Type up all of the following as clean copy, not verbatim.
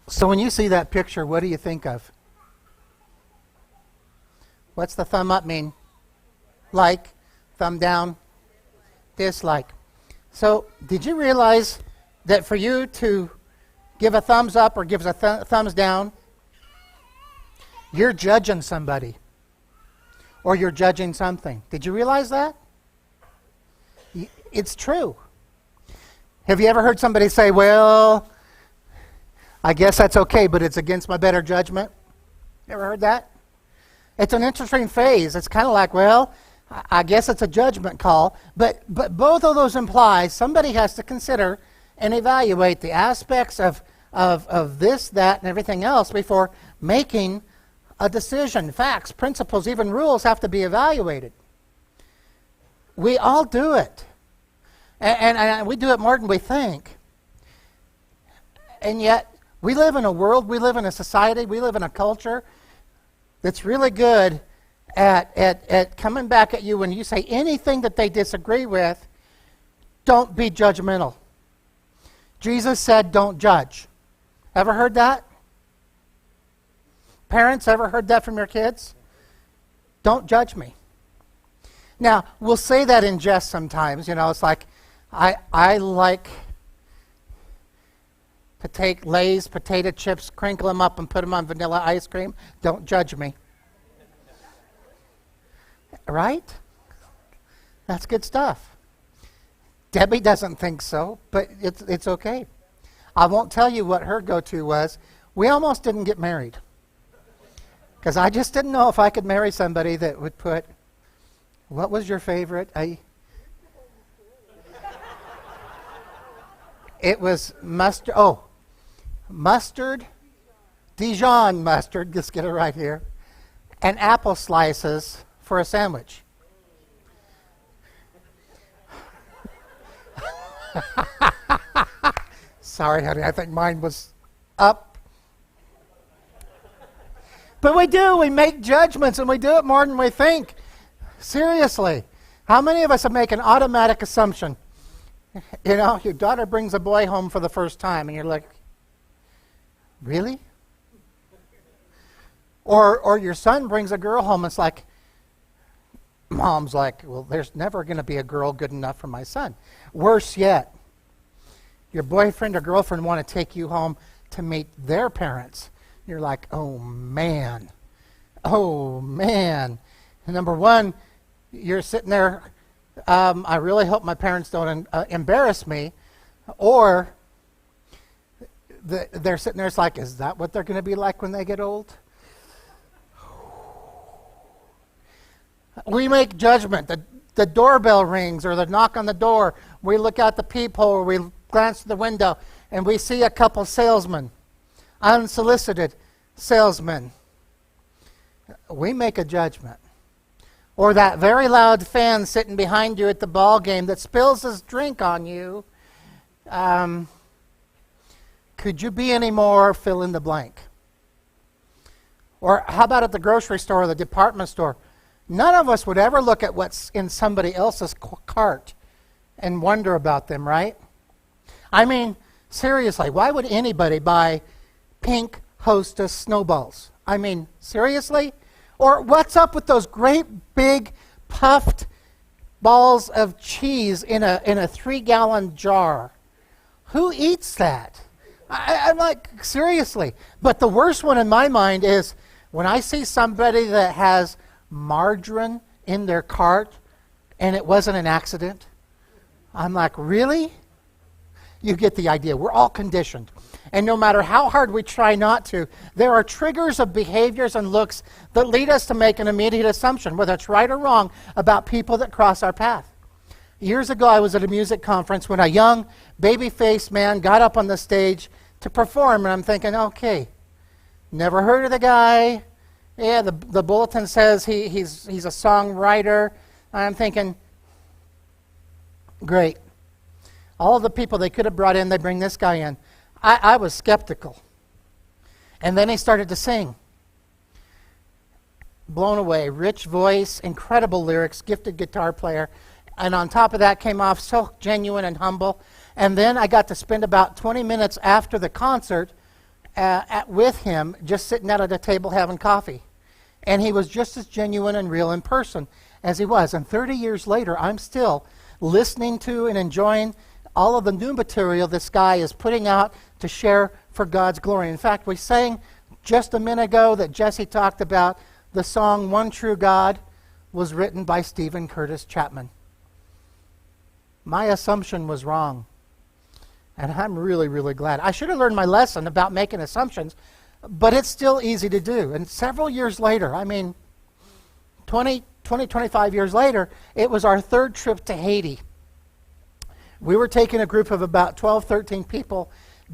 So when you see that picture, what do you think of? What's the thumb up mean? Like. Thumb down. Dislike. So did you realize that for you to give a thumbs up or give a thumbs down, you're judging somebody or you're judging something? Did you realize that? It's true. Have you ever heard somebody say, well, I guess that's okay, but it's against my better judgment? You ever heard that? It's an interesting phrase. It's kind of like, well, I guess it's a judgment call, but both of those imply somebody has to consider and evaluate the aspects of this, that, and everything else before making a decision. Facts, principles, even rules have to be evaluated. We all do it. And we do it more than we think. And yet, we live in a world, we live in a society, we live in a culture that's really good at coming back at you when you say anything that they disagree with. Don't be judgmental. Jesus said, don't judge. Ever heard that? Parents, ever heard that from your kids? Don't judge me. Now, we'll say that in jest sometimes. You know, it's like, I like to take Lay's potato chips, crinkle them up, and put them on vanilla ice cream. Don't judge me. Right? That's good stuff. Debbie doesn't think so, but it's okay. I won't tell you what her go-to was. We almost didn't get married because I just didn't know if I could marry somebody that would put, what was your favorite? It was mustard. Oh, mustard, Dijon mustard, let's get it right here, and apple slices for a sandwich. Sorry, honey, I think mine was up. But we do, we make judgments, and we do it more than we think. Seriously. How many of us make an automatic assumption? You know, your daughter brings a boy home for the first time, and you're like, really? Or your son brings a girl home, it's like, mom's like, well, there's never going to be a girl good enough for my son. Worse yet, your boyfriend or girlfriend want to take you home to meet their parents. You're like, oh, man. Oh, man. And number one, you're sitting there, I really hope my parents don't embarrass me. Or they're sitting there, it's like, is that what they're going to be like when they get old? We make judgment. The doorbell rings or the knock on the door. We look out the peephole or we glance through the window and we see a couple salesmen, unsolicited salesmen. We make a judgment. Or that very loud fan sitting behind you at the ball game that spills his drink on you. Could you be any more fill in the blank? Or how about at the grocery store or the department store? None of us would ever look at what's in somebody else's cart and wonder about them, right? I mean, seriously, why would anybody buy pink Hostess snowballs? I mean, seriously? Or what's up with those great big puffed balls of cheese in a 3-gallon jar? Who eats that? I'm like, seriously. But the worst one in my mind is when I see somebody that has margarine in their cart and it wasn't an accident. I'm like, really? You get the idea. We're all conditioned. And no matter how hard we try not to, there are triggers of behaviors and looks that lead us to make an immediate assumption, whether it's right or wrong, about people that cross our path. Years ago, I was at a music conference when a young, baby-faced man got up on the stage to perform, and I'm thinking, okay, never heard of the guy. Yeah, the bulletin says he's a songwriter. I'm thinking, great. All the people they could have brought in, they bring this guy in. I was skeptical. And then he started to sing. Blown away. Rich voice, incredible lyrics, gifted guitar player. And on top of that came off so genuine and humble. And then I got to spend about 20 minutes after the concert with him, just sitting out at a table having coffee. And he was just as genuine and real in person as he was. And 30 years later, I'm still listening to and enjoying all of the new material this guy is putting out to share for God's glory. In fact, we sang just a minute ago that Jesse talked about the song One True God was written by Stephen Curtis Chapman. My assumption was wrong. And I'm really, really glad. I should have learned my lesson about making assumptions, but it's still easy to do. And several years later, 25 years later, it was our third trip to Haiti. We were taking a group of about 12, 13 people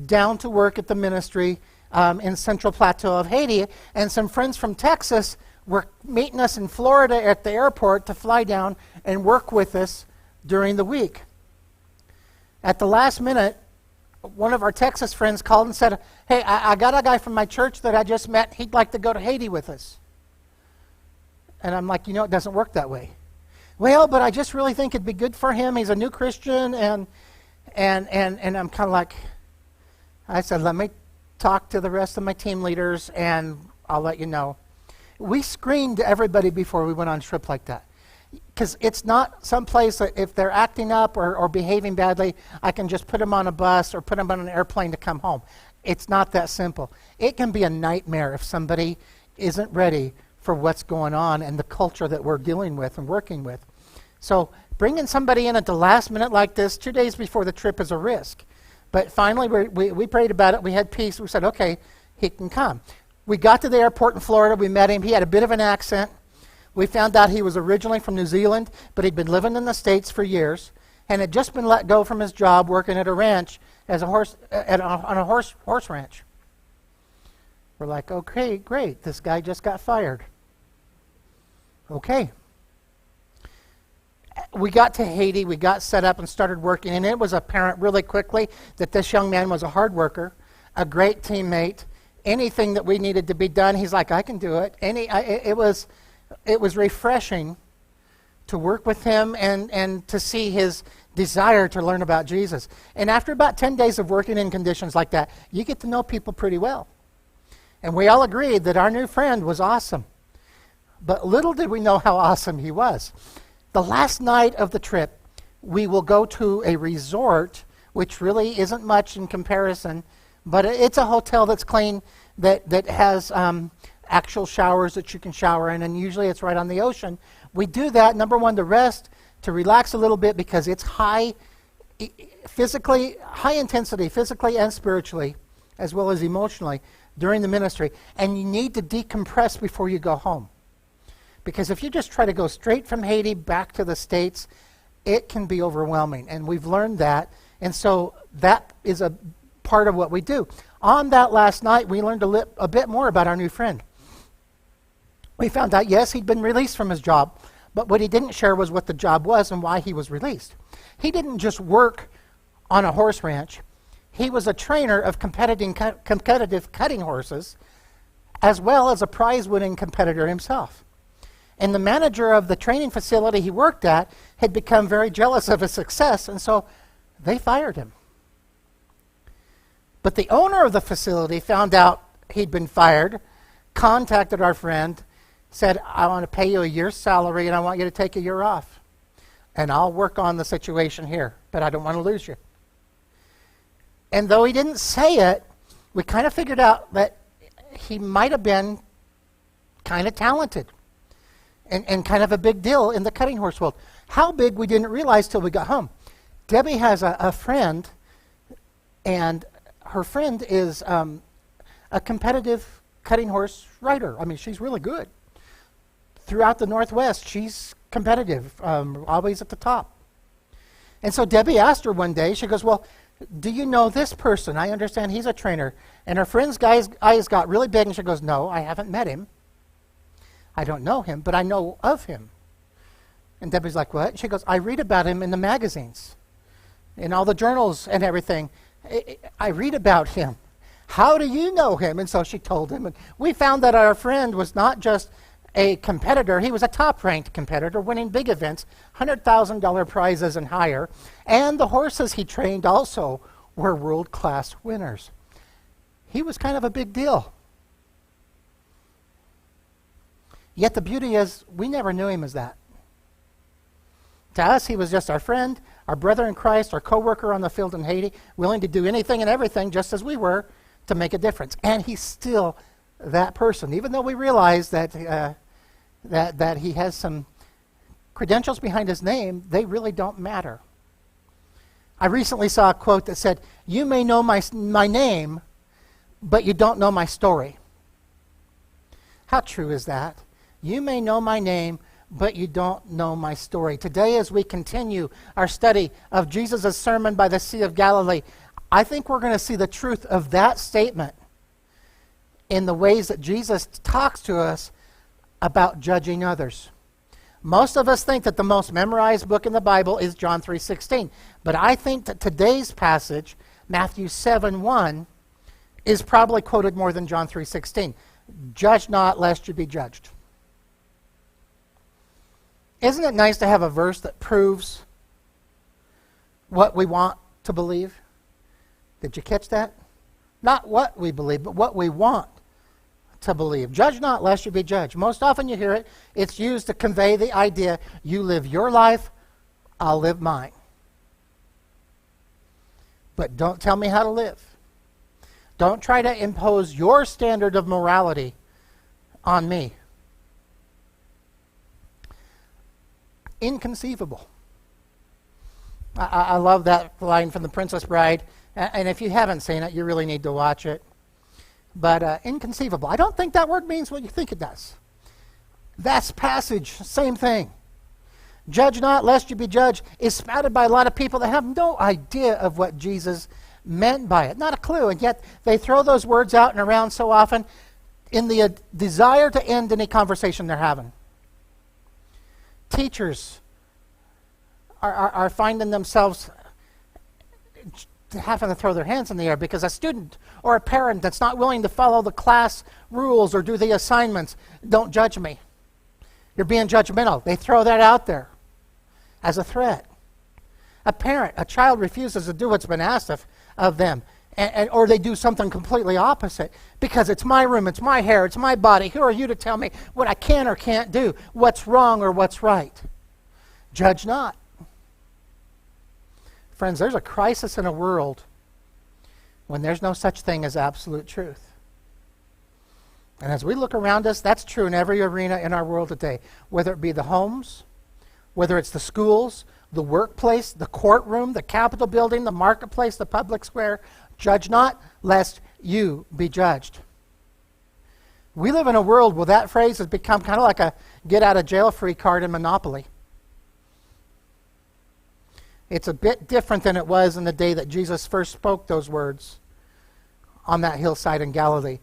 down to work at the ministry in Central Plateau of Haiti, and some friends from Texas were meeting us in Florida at the airport to fly down and work with us during the week. At the last minute, one of our Texas friends called and said, "Hey, I got a guy from my church that I just met. He'd like to go to Haiti with us." And I'm like, it doesn't work that way. Well, but I just really think it'd be good for him. He's a new Christian, and I'm kind of like, I said, let me talk to the rest of my team leaders, and I'll let you know. We screened everybody before we went on a trip like that. Because it's not some place that if they're acting up or behaving badly, I can just put them on a bus or put them on an airplane to come home. It's not that simple. It can be a nightmare if somebody isn't ready for what's going on and the culture that we're dealing with and working with. So bringing somebody in at the last minute like this, 2 days before the trip, is a risk. But finally, we prayed about it. We had peace. We said, okay, he can come. We got to the airport in Florida. We met him. He had a bit of an accent. We found out he was originally from New Zealand, but he'd been living in the States for years and had just been let go from his job working at a ranch as on a horse ranch. We're like, okay, great. This guy just got fired. Okay. We got to Haiti. We got set up and started working, and it was apparent really quickly that this young man was a hard worker, a great teammate. Anything that we needed to be done, he's like, I can do it. It was refreshing to work with him and to see his desire to learn about Jesus. And after about 10 days of working in conditions like that, you get to know people pretty well. And we all agreed that our new friend was awesome. But little did we know how awesome he was. The last night of the trip, we will go to a resort, which really isn't much in comparison, but it's a hotel that's clean, that has actual showers that you can shower in, and usually it's right on the ocean. We do that, number one, to rest, to relax a little bit, because it's high intensity, physically and spiritually, as well as emotionally, during the ministry. And you need to decompress before you go home. Because if you just try to go straight from Haiti back to the States, it can be overwhelming. And we've learned that. And so that is a part of what we do. On that last night, we learned a bit more about our new friend. We found out, yes, he'd been released from his job, but what he didn't share was what the job was and why he was released. He didn't just work on a horse ranch. He was a trainer of competitive cutting horses, as well as a prize-winning competitor himself. And the manager of the training facility he worked at had become very jealous of his success, and so they fired him. But the owner of the facility found out he'd been fired, contacted our friend, said, I want to pay you a year's salary and I want you to take a year off. And I'll work on the situation here, but I don't want to lose you. And though he didn't say it, we kind of figured out that he might have been kind of talented and kind of a big deal in the cutting horse world. How big, we didn't realize till we got home. Debbie has a friend, and her friend is a competitive cutting horse rider. I mean, she's really good. Throughout the Northwest, she's competitive, always at the top. And so Debbie asked her one day, she goes, well, do you know this person? I understand he's a trainer. And her friend's eyes got really big, and she goes, no, I haven't met him. I don't know him, but I know of him. And Debbie's like, what? She goes, I read about him in the magazines, in all the journals and everything. I read about him. How do you know him? And so she told him. And we found that our friend was not just a competitor. He was a top-ranked competitor, winning big events, $100,000 prizes and higher. And the horses he trained also were world-class winners. he was kind of a big deal. Yet the beauty is, we never knew him as that. To us, he was just our friend, our brother in Christ, our co-worker on the field in Haiti, willing to do anything and everything, just as we were, to make a difference. And he's still that person, even though we realize that that he has some credentials behind his name. They really don't matter. I recently saw a quote that said, "You may know my name, but you don't know my story." How true is that? You may know my name, but you don't know my story. Today, as we continue our study of Jesus' sermon by the Sea of Galilee, I think we're going to see the truth of that statement in the ways that Jesus talks to us about judging others. Most of us think that the most memorized book in the Bible is John 3:16. But I think that today's passage, Matthew 7:1, is probably quoted more than John 3:16. Judge not, lest you be judged. Isn't it nice to have a verse that proves what we want to believe? Did you catch that? Not what we believe, but what we want to believe. Judge not, lest you be judged. Most often you hear it, it's used to convey the idea, you live your life, I'll live mine. But don't tell me how to live. Don't try to impose your standard of morality on me. Inconceivable. I love that line from The Princess Bride, and if you haven't seen it, you really need to watch it. But inconceivable. I don't think that word means what you think it does. That's passage, same thing. Judge not, lest you be judged is spouted by a lot of people that have no idea of what Jesus meant by it. Not a clue, and yet they throw those words out and around so often in the desire to end any conversation they're having. Teachers are finding themselves having to throw their hands in the air because a student or a parent that's not willing to follow the class rules or do the assignments, don't judge me. You're being judgmental. They throw that out there as a threat. A child refuses to do what's been asked of them, or they do something completely opposite because it's my room, it's my hair, it's my body. Who are you to tell me what I can or can't do, what's wrong or what's right? Judge not. Friends, there's a crisis in a world when there's no such thing as absolute truth. And as we look around us, that's true in every arena in our world today, whether it be the homes, whether it's the schools, the workplace, the courtroom, the Capitol building, the marketplace, the public square. Judge not, lest you be judged. We live in a world where that phrase has become kind of like a get-out-of-jail-free card in Monopoly. It's a bit different than it was in the day that Jesus first spoke those words on that hillside in Galilee.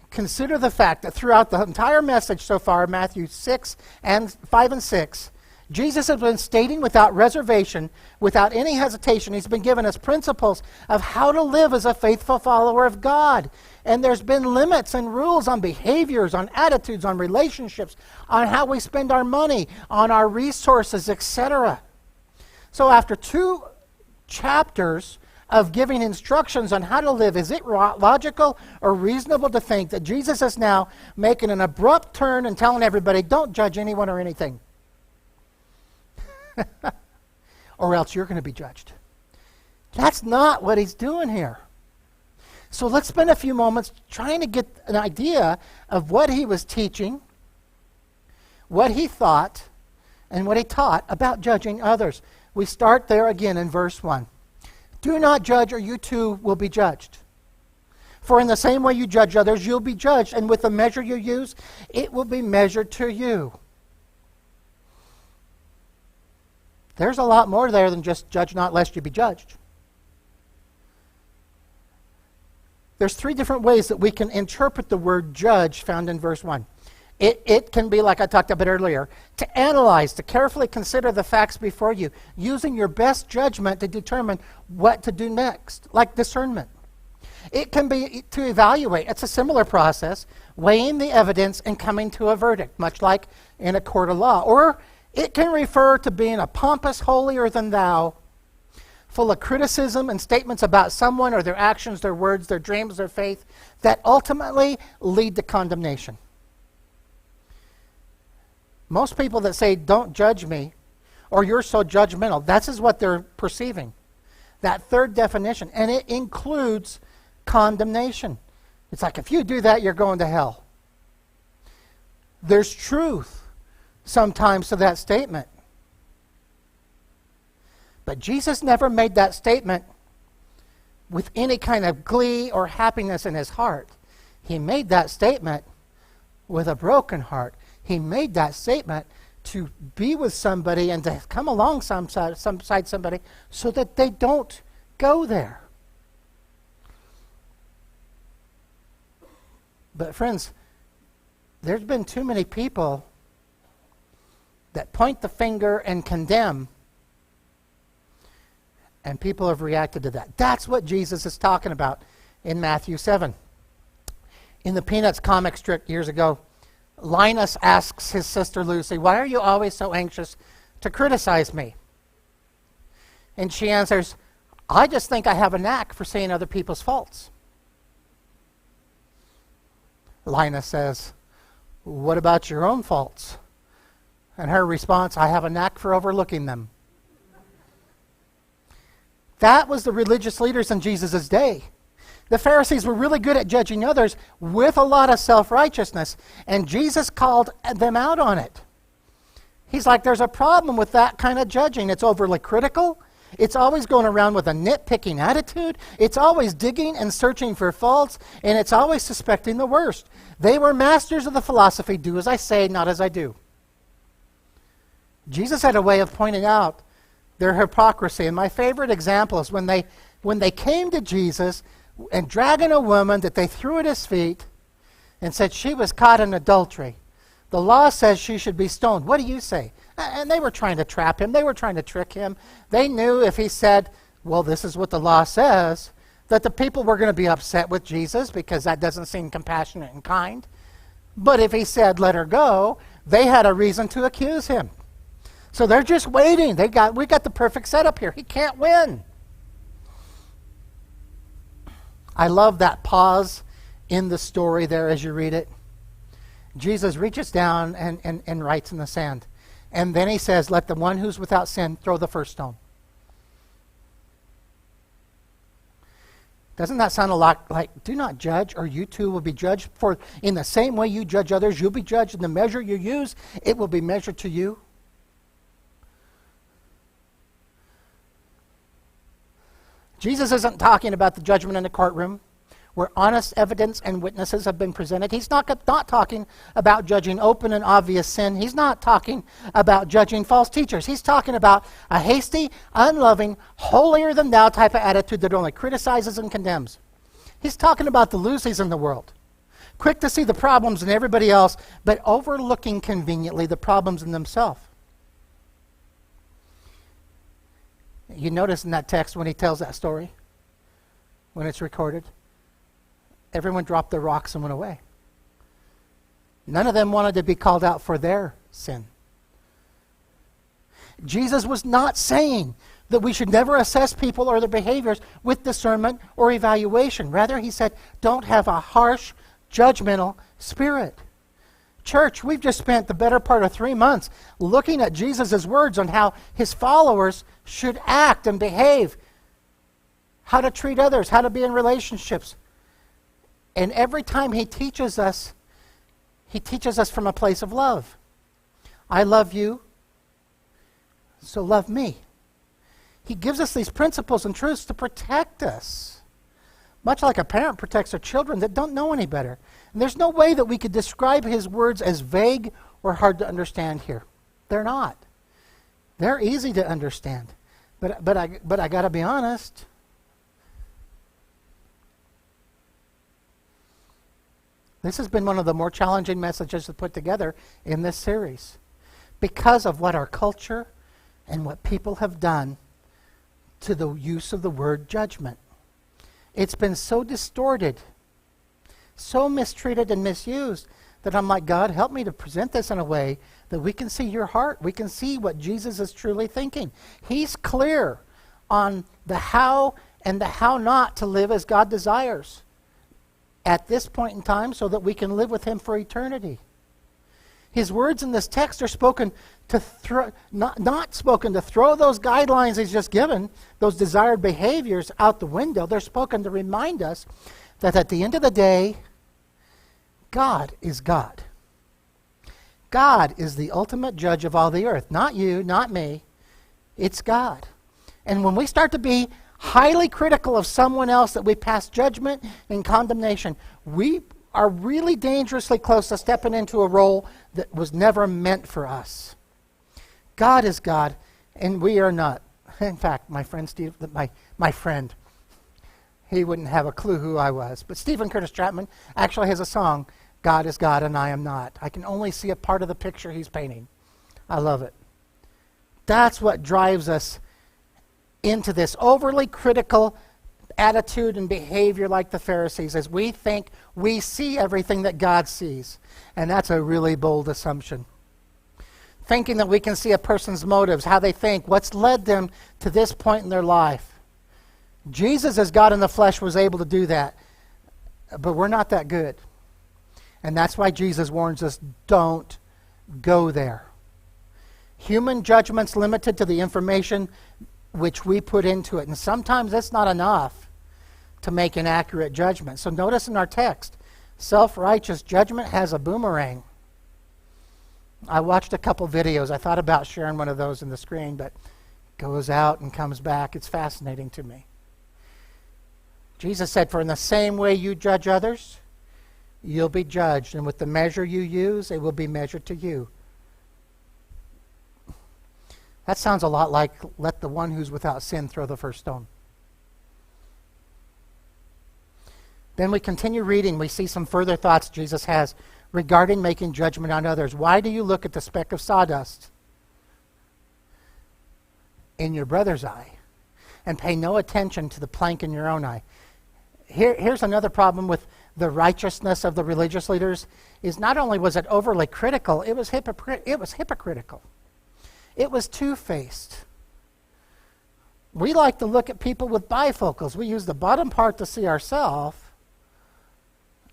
Consider the fact that throughout the entire message so far, Matthew 5 and 6, Jesus has been stating without reservation, without any hesitation, he's been giving us principles of how to live as a faithful follower of God. And there's been limits and rules on behaviors, on attitudes, on relationships, on how we spend our money, on our resources, etc. So after 2 chapters of giving instructions on how to live, is it logical or reasonable to think that Jesus is now making an abrupt turn and telling everybody, don't judge anyone or anything? Or else you're going to be judged. That's not what he's doing here. So let's spend a few moments trying to get an idea of what he was teaching, what he thought, and what he taught about judging others. We start there again in verse 1. Do not judge, or you too will be judged. For in the same way you judge others, you'll be judged, and with the measure you use, it will be measured to you. There's a lot more there than just judge not lest you be judged. There's 3 different ways that we can interpret the word judge found in verse 1. It can be, like I talked about earlier, to analyze, to carefully consider the facts before you, using your best judgment to determine what to do next, like discernment. It can be to evaluate. It's a similar process, weighing the evidence and coming to a verdict, much like in a court of law. Or it can refer to being a pompous holier-than-thou full of criticism and statements about someone or their actions, their words, their dreams, their faith, that ultimately lead to condemnation. Most people that say, don't judge me, or you're so judgmental, that's is what they're perceiving. That third definition, and it includes condemnation. It's like, if you do that, you're going to hell. There's truth sometimes to that statement. But Jesus never made that statement with any kind of glee or happiness in his heart. He made that statement with a broken heart. He made that statement to be with somebody and to come alongside somebody so that they don't go there. But friends, there's been too many people that point the finger and condemn, and people have reacted to that. That's what Jesus is talking about in Matthew 7. In the Peanuts comic strip years ago, Linus asks his sister Lucy, "Why are you always so anxious to criticize me?" And she answers, "I just think I have a knack for seeing other people's faults." Linus says, "What about your own faults?" And her response, "I have a knack for overlooking them." That was the religious leaders in Jesus' day. The Pharisees were really good at judging others with a lot of self-righteousness, and Jesus called them out on it. He's like, there's a problem with that kind of judging. It's overly critical. It's always going around with a nitpicking attitude. It's always digging and searching for faults, and it's always suspecting the worst. They were masters of the philosophy, do as I say, not as I do. Jesus had a way of pointing out their hypocrisy, and my favorite example is when they came to Jesus and dragging a woman that they threw at his feet and said she was caught in adultery. The law says she should be stoned. What do you say? And they were trying to trap him. They were trying to trick him. They knew if he said, well, this is what the law says, that the people were going to be upset with Jesus because that doesn't seem compassionate and kind. But if he said, let her go, they had a reason to accuse him. So they're just waiting. We got the perfect setup here. He can't win. I love that pause in the story there as you read it. Jesus reaches down and writes in the sand. And then he says, let the one who's without sin throw the first stone. Doesn't that sound a lot like, do not judge, or you too will be judged? For in the same way you judge others, you'll be judged. In the measure you use, it will be measured to you. Jesus isn't talking about the judgment in the courtroom where honest evidence and witnesses have been presented. He's not talking about judging open and obvious sin. He's not talking about judging false teachers. He's talking about a hasty, unloving, holier-than-thou type of attitude that only criticizes and condemns. He's talking about the Lucys in the world, quick to see the problems in everybody else, but overlooking conveniently the problems in themselves. You notice in that text when he tells that story, when it's recorded, everyone dropped their rocks and went away. None of them wanted to be called out for their sin. Jesus was not saying that we should never assess people or their behaviors with discernment or evaluation. Rather, he said, don't have a harsh, judgmental spirit. Church, we've just spent the better part of 3 months looking at Jesus' words on how his followers should act and behave, how to treat others, how to be in relationships. And every time he teaches us from a place of love. I love you, so love me. He gives us these principles and truths to protect us, much like a parent protects their children that don't know any better. And there's no way that we could describe his words as vague or hard to understand here. They're not. They're easy to understand. But I got to be honest. This has been one of the more challenging messages to put together in this series because of what our culture and what people have done to the use of the word judgment. It's been so distorted, so mistreated and misused that I'm like, God, help me to present this in a way that we can see your heart. We can see what Jesus is truly thinking. He's clear on the how and the how not to live as God desires at this point in time so that we can live with him for eternity. His words in this text are spoken to not spoken to throw those guidelines he's just given, those desired behaviors, out the window. They're spoken to remind us that at the end of the day, God is God. God is the ultimate judge of all the earth. Not you, not me. It's God. And when we start to be highly critical of someone else, that we pass judgment and condemnation, we are really dangerously close to stepping into a role that was never meant for us. God is God, and we are not. In fact, my friend Steve, my friend, he wouldn't have a clue who I was. But Stephen Curtis Chapman actually has a song, God is God and I am not. I can only see a part of the picture he's painting. I love it. That's what drives us into this overly critical attitude and behavior like the Pharisees, as we think we see everything that God sees. And that's a really bold assumption. Thinking that we can see a person's motives, how they think, what's led them to this point in their life. Jesus, as God in the flesh, was able to do that. But we're not that good. And that's why Jesus warns us, don't go there. Human judgment's limited to the information which we put into it. And sometimes that's not enough to make an accurate judgment. So notice in our text, self-righteous judgment has a boomerang. I watched a couple videos. I thought about sharing one of those in the screen, but it goes out and comes back. It's fascinating to me. Jesus said, for in the same way you judge others, you'll be judged. And with the measure you use, it will be measured to you. That sounds a lot like, let the one who's without sin throw the first stone. Then we continue reading. We see some further thoughts Jesus has regarding making judgment on others. Why do you look at the speck of sawdust in your brother's eye and pay no attention to the plank in your own eye? Here's another problem with the righteousness of the religious leaders, is not only was it overly critical, it was hypocritical. It was two-faced. We like to look at people with bifocals. We use the bottom part to see ourselves,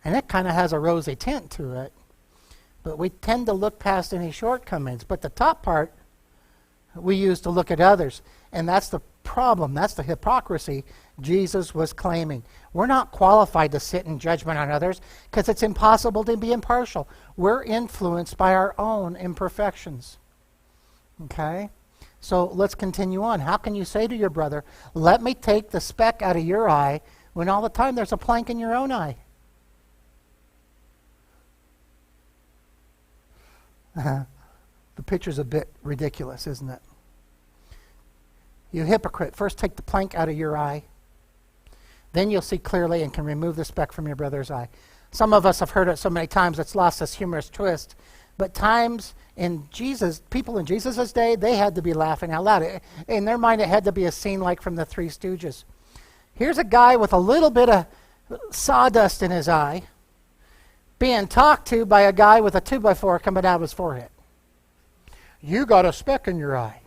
and it kind of has a rosy tint to it. But we tend to look past any shortcomings. But the top part, we use to look at others. And that's the problem. That's the hypocrisy Jesus was claiming. We're not qualified to sit in judgment on others because it's impossible to be impartial. We're influenced by our own imperfections. Okay? So let's continue on. How can you say to your brother, let me take the speck out of your eye, when all the time there's a plank in your own eye? The picture's a bit ridiculous, isn't it? You hypocrite, first take the plank out of your eye. Then you'll see clearly and can remove the speck from your brother's eye. Some of us have heard it so many times it's lost this humorous twist. But times in Jesus, people in Jesus' day, they had to be laughing out loud. In their mind, it had to be a scene like from the Three Stooges. Here's a guy with a little bit of sawdust in his eye being talked to by a guy with a 2x4 coming out of his forehead. You got a speck in your eye.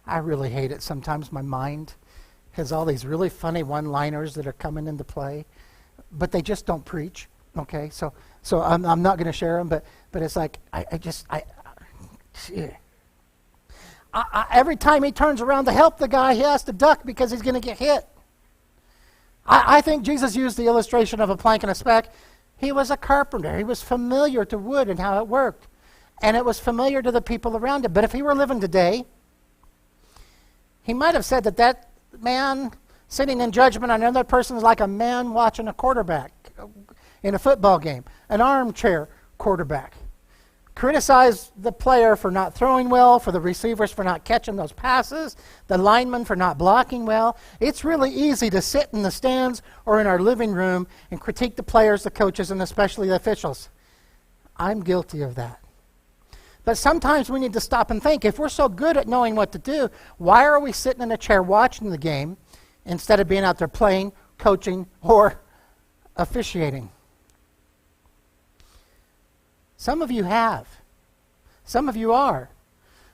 I really hate it. Sometimes my mind has all these really funny one-liners that are coming into play, but they just don't preach. Okay, so I'm not going to share them, but it's like every time he turns around to help the guy, he has to duck because he's going to get hit. I think Jesus used the illustration of a plank and a speck. He was a carpenter. He was familiar to wood and how it worked. And it was familiar to the people around him. But if he were living today, he might have said that man sitting in judgment on another person is like a man watching a quarterback in a football game, an armchair quarterback. Criticize the player for not throwing well, for the receivers for not catching those passes, the linemen for not blocking well. It's really easy to sit in the stands or in our living room and critique the players, the coaches, and especially the officials. I'm guilty of that. But sometimes we need to stop and think, if we're so good at knowing what to do, why are we sitting in a chair watching the game instead of being out there playing, coaching, or officiating? Some of you have. Some of you are.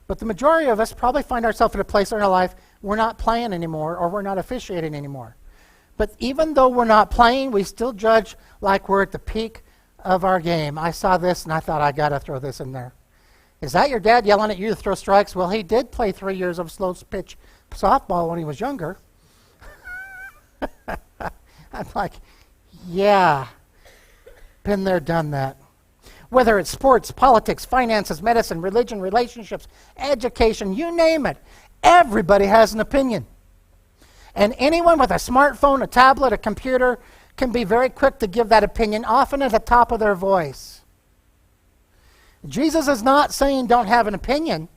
But the majority of us probably find ourselves in a place in our life we're not playing anymore or we're not officiating anymore. But even though we're not playing, we still judge like we're at the peak of our game. I saw this and I thought, I got to throw this in there. Is that your dad yelling at you to throw strikes? Well, he did play 3 years of slow pitch softball when he was younger. I'm like, yeah, been there, done that. Whether it's sports, politics, finances, medicine, religion, relationships, education, you name it, everybody has an opinion. And anyone with a smartphone, a tablet, a computer can be very quick to give that opinion, often at the top of their voice. Jesus is not saying don't have an opinion.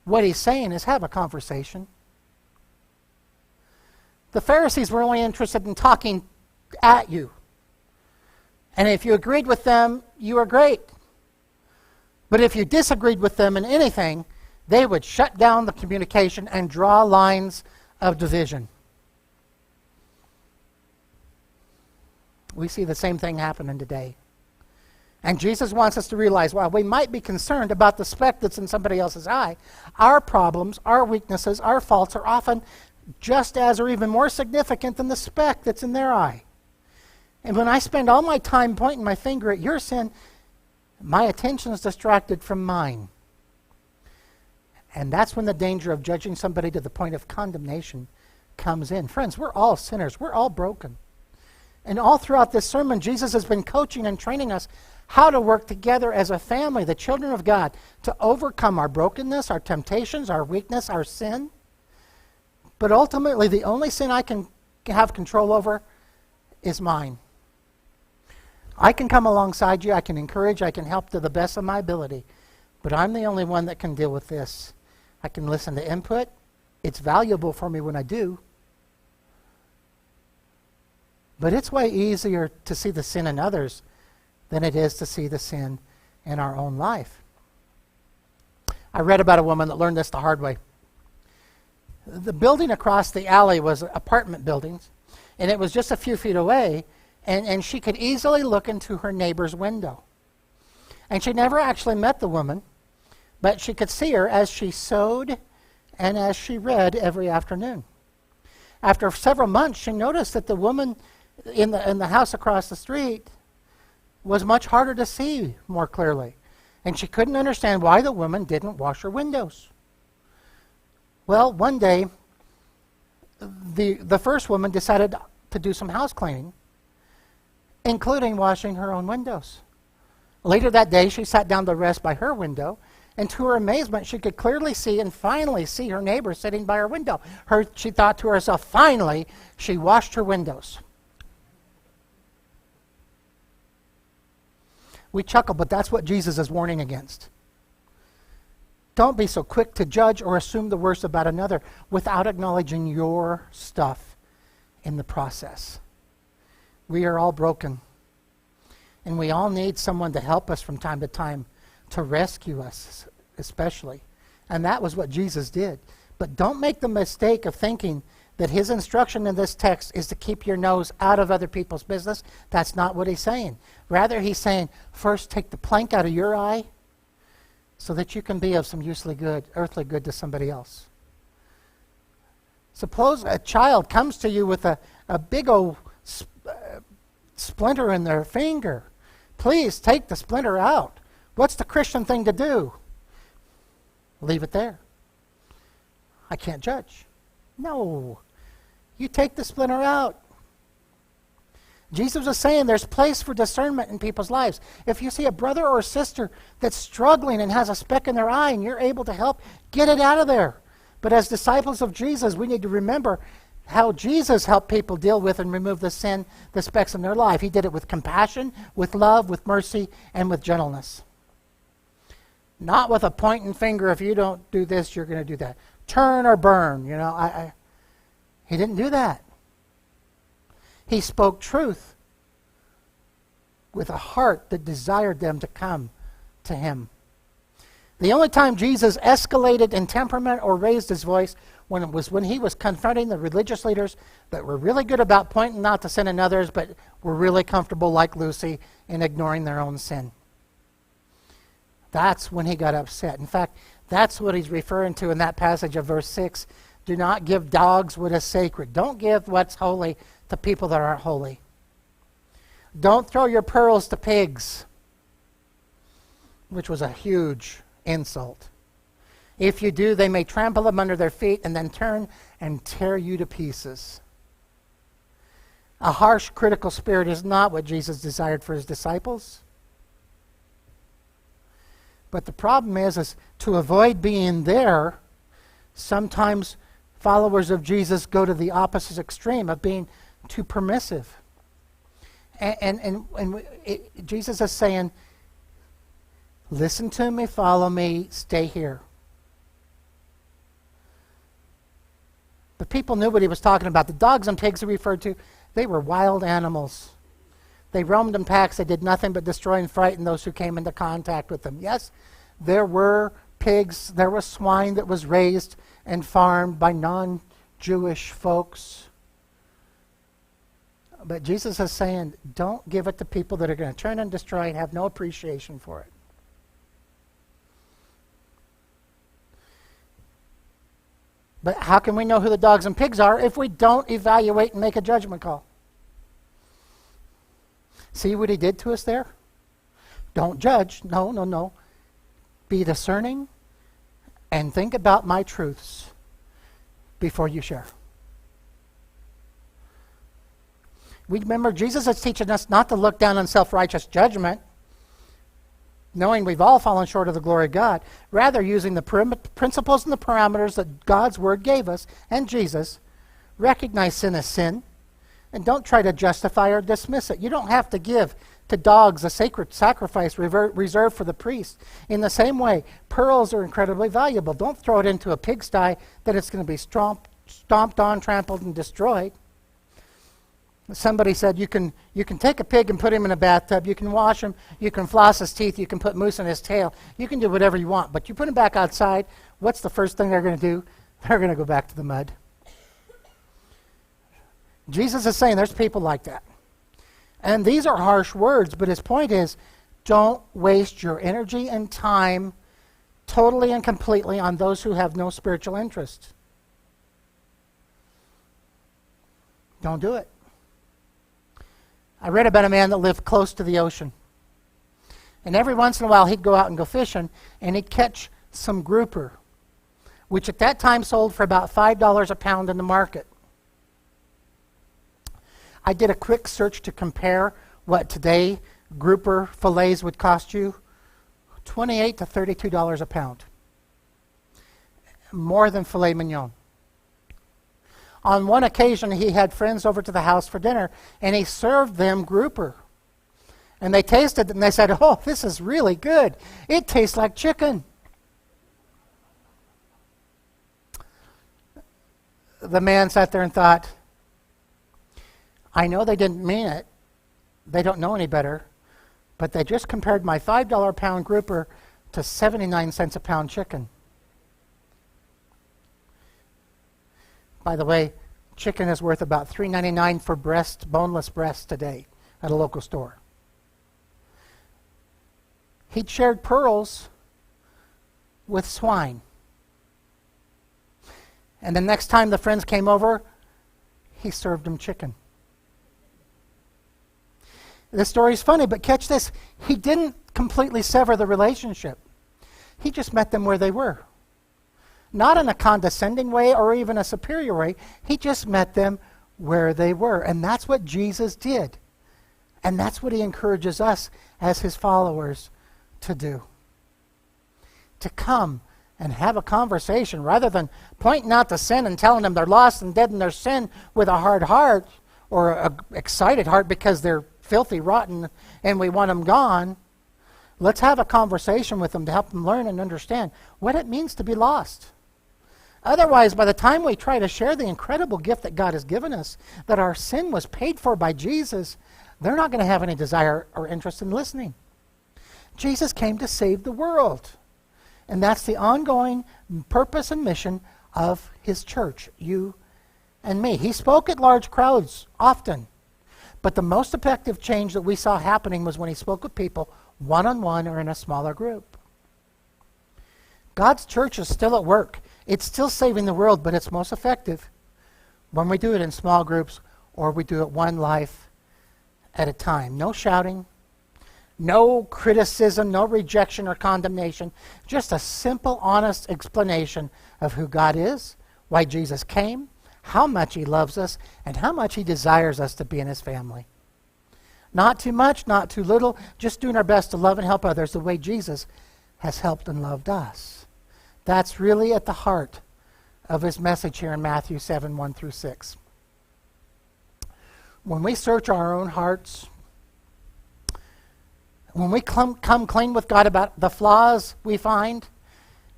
What he's saying is have a conversation. The Pharisees were only interested in talking at you. And if you agreed with them, you were great. But if you disagreed with them in anything, they would shut down the communication and draw lines of division. We see the same thing happening today. And Jesus wants us to realize, while we might be concerned about the speck that's in somebody else's eye, our problems, our weaknesses, our faults are often just as or even more significant than the speck that's in their eye. And when I spend all my time pointing my finger at your sin, my attention is distracted from mine. And that's when the danger of judging somebody to the point of condemnation comes in. Friends, we're all sinners. We're all broken. And all throughout this sermon, Jesus has been coaching and training us how to work together as a family, the children of God, to overcome our brokenness, our temptations, our weakness, our sin. But ultimately, the only sin I can have control over is mine. I can come alongside you, I can encourage, I can help to the best of my ability, but I'm the only one that can deal with this. I can listen to input. It's valuable for me when I do. But it's way easier to see the sin in others than it is to see the sin in our own life. I read about a woman that learned this the hard way. The building across the alley was apartment buildings, and it was just a few feet away, and she could easily look into her neighbor's window. And she never actually met the woman, but she could see her as she sewed and as she read every afternoon. After several months, she noticed that the woman in the house across the street was much harder to see more clearly. And she couldn't understand why the woman didn't wash her windows. Well, one day, the first woman decided to do some house cleaning, including washing her own windows. Later that day, she sat down to rest by her window, and to her amazement, she could clearly see and finally see her neighbor sitting by her window. She thought to herself, finally, she washed her windows. We chuckle, but that's what Jesus is warning against. Don't be so quick to judge or assume the worst about another without acknowledging your stuff in the process. We are all broken, and we all need someone to help us from time to time, to rescue us especially. And that was what Jesus did. But don't make the mistake of thinking that his instruction in this text is to keep your nose out of other people's business. That's not what he's saying. Rather, he's saying, first take the plank out of your eye so that you can be of some earthly good to somebody else. Suppose a child comes to you with a big old splinter in their finger. Please take the splinter out. What's the Christian thing to do? Leave it there. I can't judge. No. You take the splinter out. Jesus was saying there's place for discernment in people's lives. If you see a brother or a sister that's struggling and has a speck in their eye and you're able to help, get it out of there. But as disciples of Jesus, we need to remember how Jesus helped people deal with and remove the sin, the specks in their life. He did it with compassion, with love, with mercy, and with gentleness. Not with a pointing finger, if you don't do this, you're going to do that. Turn or burn, He didn't do that. He spoke truth with a heart that desired them to come to him. The only time Jesus escalated in temperament or raised his voice was when he was confronting the religious leaders that were really good about pointing out the sin in others, but were really comfortable, like Lucy, in ignoring their own sin. That's when he got upset. In fact, that's what he's referring to in that passage of verse 6. Do not give dogs what is sacred. Don't give what's holy to people that aren't holy. Don't throw your pearls to pigs, which was a huge insult. If you do, they may trample them under their feet and then turn and tear you to pieces. A harsh, critical spirit is not what Jesus desired for his disciples. But the problem is to avoid being there, sometimes followers of Jesus go to the opposite extreme of being too permissive. Jesus is saying, listen to me, follow me, stay here. But people knew what he was talking about. The dogs and pigs he referred to, they were wild animals. They roamed in packs. They did nothing but destroy and frighten those who came into contact with them. Yes, there were pigs, there was swine that was raised and farmed by non-Jewish folks. But Jesus is saying, don't give it to people that are going to turn and destroy and have no appreciation for it. But how can we know who the dogs and pigs are if we don't evaluate and make a judgment call? See what he did to us there? Don't judge. No. Be discerning and think about my truths before you share. We remember Jesus is teaching us not to look down on self-righteous judgment, knowing we've all fallen short of the glory of God, rather using the principles and the parameters that God's Word gave us and Jesus. Recognize sin as sin, and don't try to justify or dismiss it. You don't have to give to dogs a sacred sacrifice reserved for the priest. In the same way, pearls are incredibly valuable. Don't throw it into a pigsty that it's going to be stomped on, trampled, and destroyed. Somebody said you can take a pig and put him in a bathtub, you can wash him, you can floss his teeth, you can put mousse in his tail, you can do whatever you want, but you put him back outside, what's the first thing they're going to do? They're going to go back to the mud. Jesus is saying there's people like that. And these are harsh words, but his point is, don't waste your energy and time totally and completely on those who have no spiritual interest. Don't do it. I read about a man that lived close to the ocean. And every once in a while he'd go out and go fishing, and he'd catch some grouper, which at that time sold for about $5 a pound in the market. I did a quick search to compare what today grouper fillets would cost you. $28 to $32 a pound. More than filet mignon. On one occasion, he had friends over to the house for dinner, and he served them grouper. And they tasted it, and they said, oh, this is really good. It tastes like chicken. The man sat there and thought, I know they didn't mean it. They don't know any better. But they just compared my $5 a pound grouper to 79 cents a pound chicken. By the way, chicken is worth about $3.99 for boneless breast today at a local store. He'd shared pearls with swine. And the next time the friends came over, he served them chicken. This story's funny, but catch this. He didn't completely sever the relationship. He just met them where they were. Not in a condescending way or even a superior way. He just met them where they were. And that's what Jesus did. And that's what he encourages us as his followers to do. To come and have a conversation rather than pointing out the sin and telling them they're lost and dead in their sin with a hard heart or an excited heart because they're filthy, rotten, and we want them gone. Let's have a conversation with them to help them learn and understand what it means to be lost. Otherwise, by the time we try to share the incredible gift that God has given us, that our sin was paid for by Jesus, they're not going to have any desire or interest in listening. Jesus came to save the world. And that's the ongoing purpose and mission of his church, you and me. He spoke at large crowds often, but the most effective change that we saw happening was when he spoke with people one-on-one or in a smaller group. God's church is still at work. It's still saving the world, but it's most effective when we do it in small groups or we do it one life at a time. No shouting, no criticism, no rejection or condemnation. Just a simple, honest explanation of who God is, why Jesus came, how much he loves us, and how much he desires us to be in his family. Not too much, not too little, just doing our best to love and help others the way Jesus has helped and loved us. That's really at the heart of his message here in Matthew 7, 1 through 6. When we search our own hearts, when we come clean with God about the flaws we find,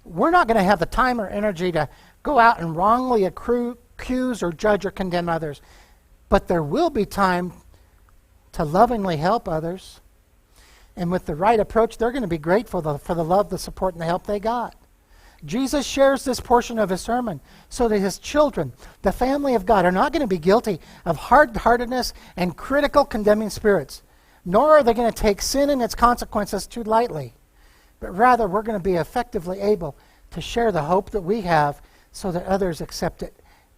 we're not going to have the time or energy to go out and wrongly accuse or judge or condemn others. But there will be time to lovingly help others. And with the right approach, they're going to be grateful for the love, the support, and the help they got. Jesus shares this portion of his sermon so that his children, the family of God, are not going to be guilty of hard-heartedness and critical, condemning spirits. Nor are they going to take sin and its consequences too lightly. But rather, we're going to be effectively able to share the hope that we have so that others accept it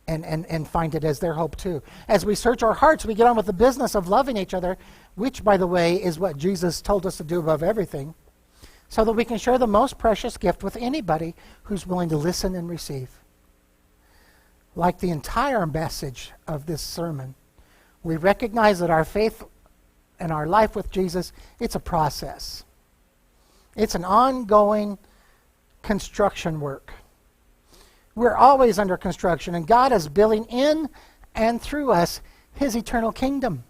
and find it as their hope too. As we search our hearts, we get on with the business of loving each other, which, by the way, is what Jesus told us to do above everything, so that we can share the most precious gift with anybody who's willing to listen and receive. Like the entire message of this sermon, we recognize that our faith and our life with Jesus, it's a process. It's an ongoing construction work. We're always under construction, and God is building in and through us his eternal kingdom.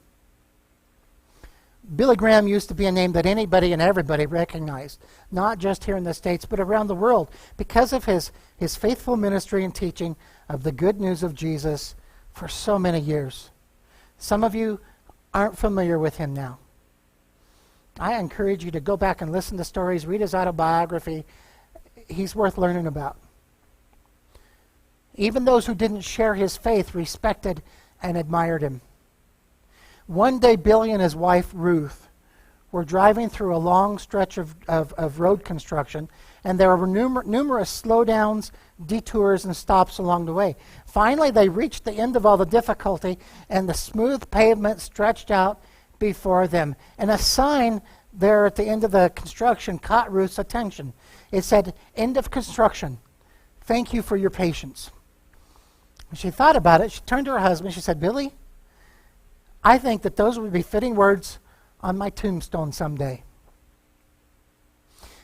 Billy Graham used to be a name that anybody and everybody recognized, not just here in the States, but around the world, because of his faithful ministry and teaching of the good news of Jesus for so many years. Some of you aren't familiar with him now. I encourage you to go back and listen to stories, read his autobiography. He's worth learning about. Even those who didn't share his faith respected and admired him. One day, Billy and his wife, Ruth, were driving through a long stretch of road construction, and there were numerous slowdowns, detours, and stops along the way. Finally, they reached the end of all the difficulty, and the smooth pavement stretched out before them. And a sign there at the end of the construction caught Ruth's attention. It said, "End of construction. Thank you for your patience." When she thought about it, she turned to her husband. She said, "Billy, I think that those would be fitting words on my tombstone someday."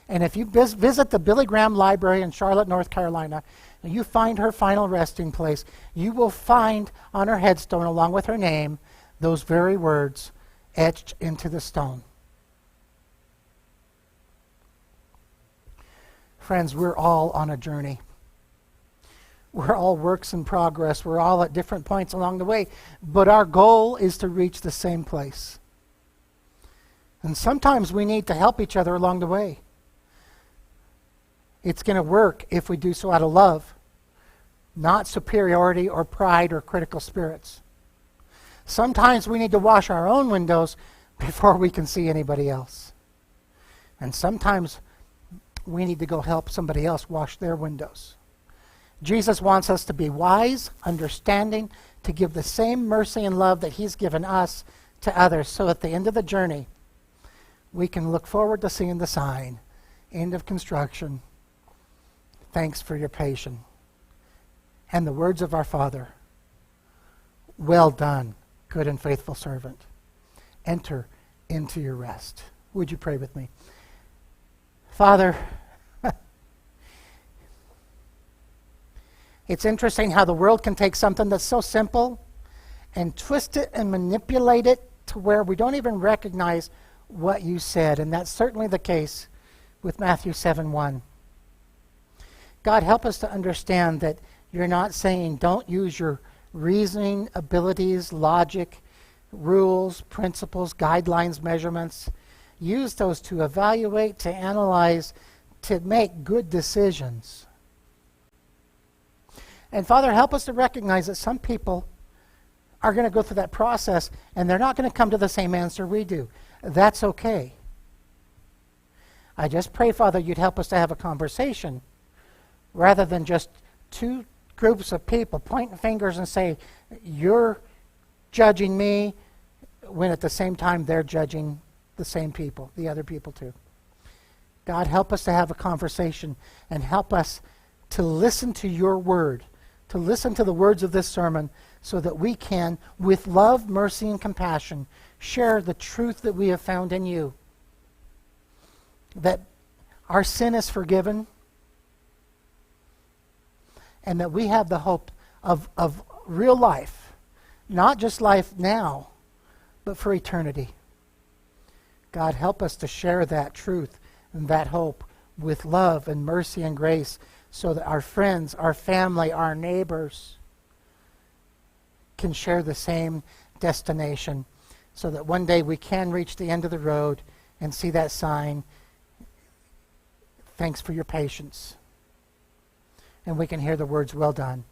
And if you visit the Billy Graham Library in Charlotte, North Carolina, and you find her final resting place, you will find on her headstone, along with her name, those very words etched into the stone. Friends, we're all on a journey. We're all works in progress. We're all at different points along the way. But our goal is to reach the same place. And sometimes we need to help each other along the way. It's going to work if we do so out of love, not superiority or pride or critical spirits. Sometimes we need to wash our own windows before we can see anybody else. And sometimes we need to go help somebody else wash their windows. Jesus wants us to be wise, understanding, to give the same mercy and love that he's given us to others, so at the end of the journey, we can look forward to seeing the sign, "End of construction. Thanks for your patience." And the words of our Father, "Well done, good and faithful servant. Enter into your rest." Would you pray with me? Father, it's interesting how the world can take something that's so simple and twist it and manipulate it to where we don't even recognize what you said. And that's certainly the case with Matthew 7:1. God, help us to understand that you're not saying don't use your reasoning abilities, logic, rules, principles, guidelines, measurements. Use those to evaluate, to analyze, to make good decisions. And Father, help us to recognize that some people are going to go through that process and they're not going to come to the same answer we do. That's okay. I just pray, Father, you'd help us to have a conversation rather than just two groups of people pointing fingers and say, you're judging me, when at the same time they're judging the same people, the other people too. God, help us to have a conversation and help us to listen to your word, to listen to the words of this sermon so that we can, with love, mercy, and compassion, share the truth that we have found in you. That our sin is forgiven and that we have the hope of real life, not just life now, but for eternity. God, help us to share that truth and that hope with love and mercy and grace so that our friends, our family, our neighbors can share the same destination so that one day we can reach the end of the road and see that sign, thanks for your patience. And we can hear the words, well done.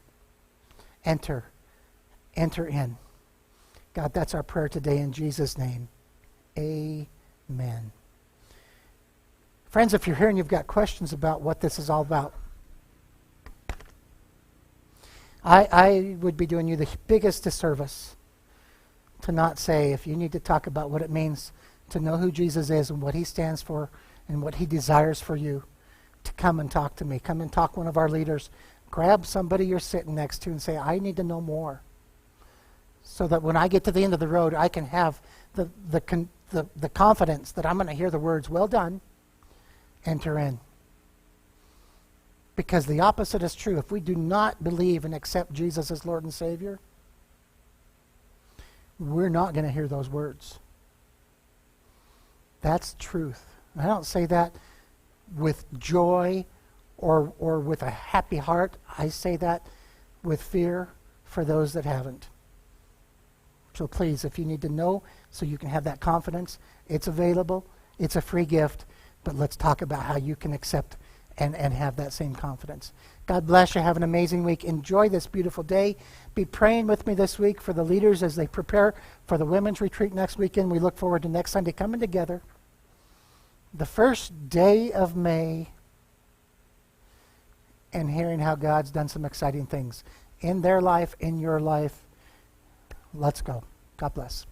Enter in. God, that's our prayer today in Jesus' name. Amen. Friends, if you're here and you've got questions about what this is all about, I would be doing you the biggest disservice to not say, if you need to talk about what it means to know who Jesus is and what he stands for and what he desires for you, to come and talk to me. Come and talk to one of our leaders. Grab somebody you're sitting next to and say, I need to know more. So that when I get to the end of the road, I can have the confidence that I'm going to hear the words, well done, enter in. Because the opposite is true. If we do not believe and accept Jesus as Lord and Savior, we're not going to hear those words. That's truth. I don't say that with joy or with a happy heart. I say that with fear for those that haven't. So please, if you need to know so you can have that confidence, it's available. It's a free gift. But let's talk about how you can accept and have that same confidence. God bless you. Have an amazing week. Enjoy this beautiful day. Be praying with me this week for the leaders as they prepare for the women's retreat next weekend. We look forward to next Sunday coming together. The first day of May, and hearing how God's done some exciting things in their life, in your life. Let's go. God bless.